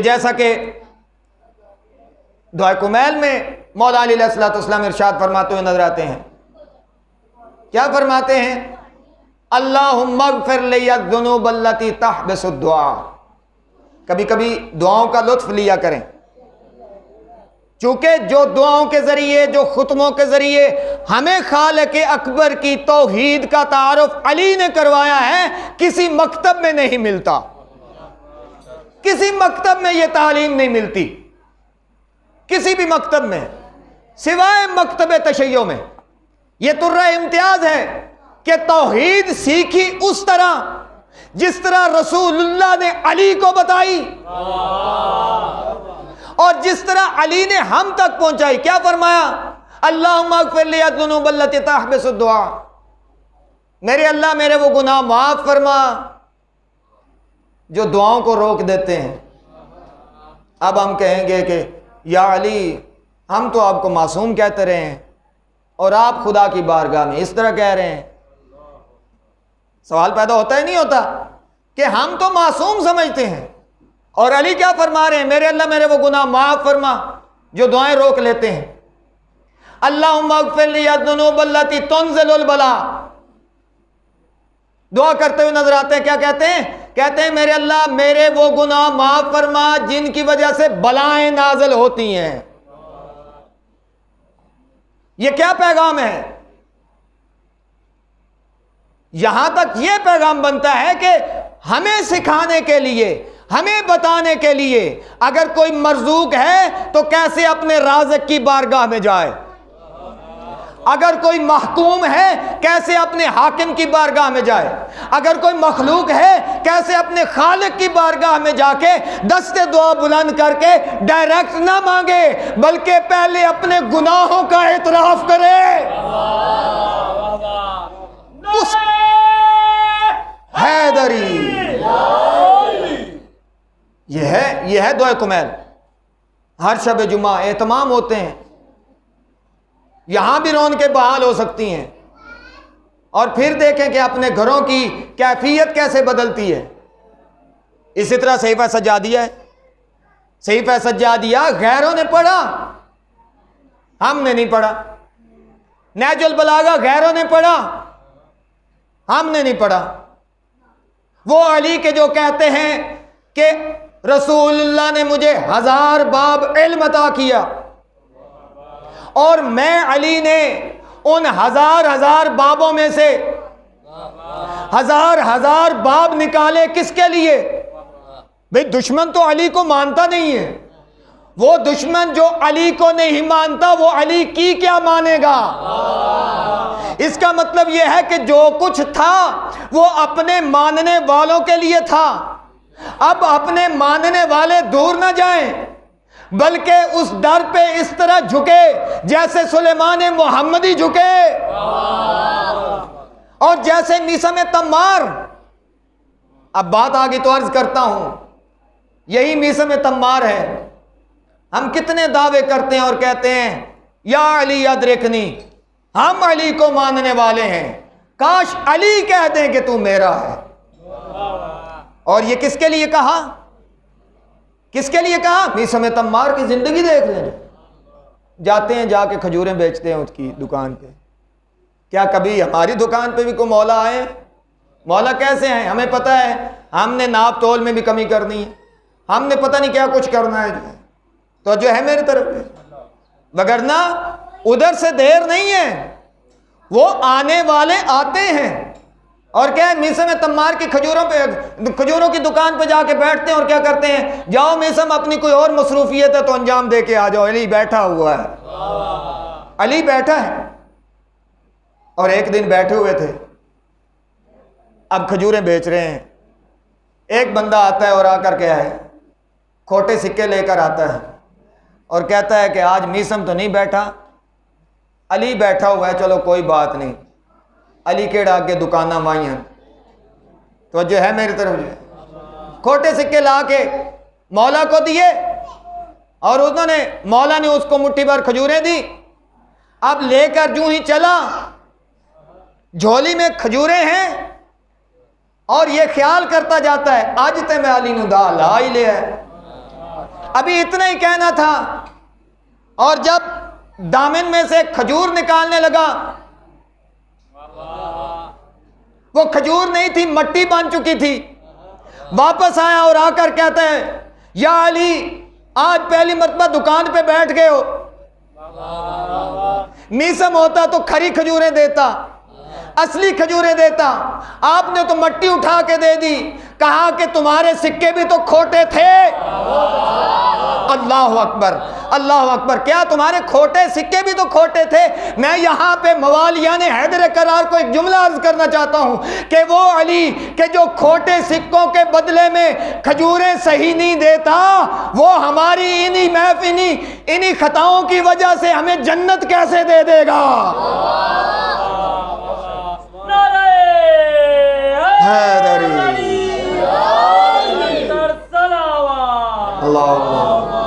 جیسا کہ دعائے کمیل میں مولا علی علیہ الصلوۃ والسلام ارشاد فرماتے ہوئے نظر آتے ہیں. کیا فرماتے ہیں؟ اللہم اغفر لی الذنوب التی تحبس الدعاء. کبھی کبھی دعاؤں کا لطف لیا کریں، چونکہ جو دعاؤں کے ذریعے، جو خطبوں کے ذریعے ہمیں خالق اکبر کی توحید کا تعارف علی نے کروایا ہے، کسی مکتب میں نہیں ملتا، کسی مکتب میں یہ تعلیم نہیں ملتی، کسی بھی مکتب میں سوائے مکتب تشیع میں. یہ طرہ امتیاز ہے کہ توحید سیکھی اس طرح جس طرح رسول اللہ نے علی کو بتائی اور جس طرح علی نے ہم تک پہنچائی. کیا فرمایا؟ اللہم اغفر لی الذنوب التی تحبس الدعاء. میرے اللہ میرے وہ گناہ معاف فرما جو دعاؤں کو روک دیتے ہیں. اب ہم کہیں گے کہ یا علی ہم تو آپ کو معصوم کہتے رہے ہیں اور آپ خدا کی بارگاہ میں اس طرح کہہ رہے ہیں. سوال پیدا ہوتا ہی نہیں ہوتا کہ ہم تو معصوم سمجھتے ہیں اور علی کیا فرما رہے ہیں؟ میرے اللہ میرے وہ گناہ معاف فرما جو دعائیں روک لیتے ہیں. اللہم اغفر لی الذنوب التی تنزل البلاء. دعا کرتے ہوئے نظر آتے ہیں. کیا کہتے ہیں؟ کہتے ہیں میرے اللہ میرے وہ گناہ معاف فرما جن کی وجہ سے بلائیں نازل ہوتی ہیں. یہ کیا پیغام ہے؟ یہاں تک یہ پیغام بنتا ہے کہ ہمیں سکھانے کے لیے، ہمیں بتانے کے لیے اگر کوئی مرزوق ہے تو کیسے اپنے رازق کی بارگاہ میں جائے، اگر کوئی محکوم ہے کیسے اپنے حاکم کی بارگاہ میں جائے، اگر کوئی مخلوق ہے کیسے اپنے خالق کی بارگاہ میں جا کے دست دعا بلند کر کے ڈائریکٹ نہ مانگے بلکہ پہلے اپنے گناہوں کا اعتراف کرے. اس حیدری یہ ہے دعائے کمیل. ہر شب جمعہ اہتمام ہوتے ہیں، یہاں بھی رونقیں بحال ہو سکتی ہیں اور پھر دیکھیں کہ اپنے گھروں کی کیفیت کیسے بدلتی ہے. اسی طرح صحیفہ سجادیہ ہے. صحیفہ سجادیہ غیروں نے پڑھا، ہم نے نہیں پڑھا. نہج البلاغہ غیروں نے پڑھا، ہم نے نہیں پڑھا. وہ علی کے جو کہتے ہیں کہ رسول اللہ نے مجھے 1000 باب علم عطا کیا اور میں علی نے ان 1000 بابوں میں سے 1000 باب نکالے. کس کے لیے؟ بھئی دشمن تو علی کو مانتا نہیں ہے. وہ دشمن جو علی کو نہیں مانتا وہ علی کی کیا مانے گا؟ اس کا مطلب یہ ہے کہ جو کچھ تھا وہ اپنے ماننے والوں کے لیے تھا. اب اپنے ماننے والے دور نہ جائیں بلکہ اس در پہ اس طرح جھکے جیسے سلیمان محمدی جھکے اور جیسے میثم تمار. اب بات آگے تو عرض کرتا ہوں، یہی میثم تمار ہے. ہم کتنے دعوے کرتے ہیں اور کہتے ہیں یا علی ادرکنی، ہم علی کو ماننے والے ہیں، کاش علی کہہ دیں کہ تو میرا ہے. اور یہ کس کے لیے کہا؟ کس کے لیے کہا؟ میثم تمار کی زندگی دیکھ لیں. جاتے ہیں جا کے کھجوریں بیچتے ہیں اس کی دکان پہ. کیا کبھی ہماری دکان پہ بھی کوئی مولا آئے؟ مولا کیسے ہیں؟ ہمیں پتہ ہے ہم نے ناپ تول میں بھی کمی کرنی ہے، ہم نے پتہ نہیں کیا کچھ کرنا ہے. تو جو ہے میری طرف ہے، وگرنہ ادھر سے دیر نہیں ہے، وہ آنے والے آتے ہیں. اور کیا ہے؟ میثم تمار کی کھجوروں کی دکان پہ جا کے بیٹھتے ہیں اور کیا کرتے ہیں؟ جاؤ میثم اپنی کوئی اور مصروفیت ہے تو انجام دے کے آ جاؤ، علی بیٹھا ہوا ہے. علی بیٹھا ہے. اور ایک دن بیٹھے ہوئے تھے، اب کھجوریں بیچ رہے ہیں. ایک بندہ آتا ہے اور آ کر کے ہے کھوٹے سکے لے کر آتا ہے اور کہتا ہے کہ آج میثم تو نہیں بیٹھا، علی بیٹھا ہوا ہے، چلو کوئی بات نہیں. علی کیڑا آگے دکانہ مائیں تو جو ہے میری طرف کھوٹے سکے لا کے مولا کو دیے اور انہوں نے مولا نے اس کو مٹھی بھر کھجوریں دی. اب لے کر جو ہی چلا جھولی میں کھجوریں ہیں اور یہ خیال کرتا جاتا ہے آج تے میں علی نو دا لا ہی لیا ہے. ابھی اتنا ہی کہنا تھا، اور جب دامن میں سے کھجور نکالنے لگا، وہ کھجور نہیں تھی، مٹی بن چکی تھی، واپس آیا اور آ کر کہتا ہے یا علی آج پہلی مرتبہ دکان پہ بیٹھ گئے ہو، میسم ہوتا تو کھری کھجوریں دیتا، اصلی کھجوریں دیتا، آپ نے تو مٹی اٹھا کے دے دی، کہا کہ تمہارے سکے بھی تو کھوٹے تھے۔ اللہ اکبر، اللہ اکبر، کیا تمہارے کھوٹے سکے بھی تو کھوٹے تھے؟ میں یہاں پہ موالیان حیدر کرار کو ایک جملہ عرض کرنا چاہتا ہوں کہ وہ علی کہ جو کھوٹے سکوں کے بدلے میں کھجوریں صحیح نہیں دیتا، وہ ہماری انہی خطاؤں کی وجہ سے ہمیں جنت کیسے دے دے گا؟ حیدری اللہ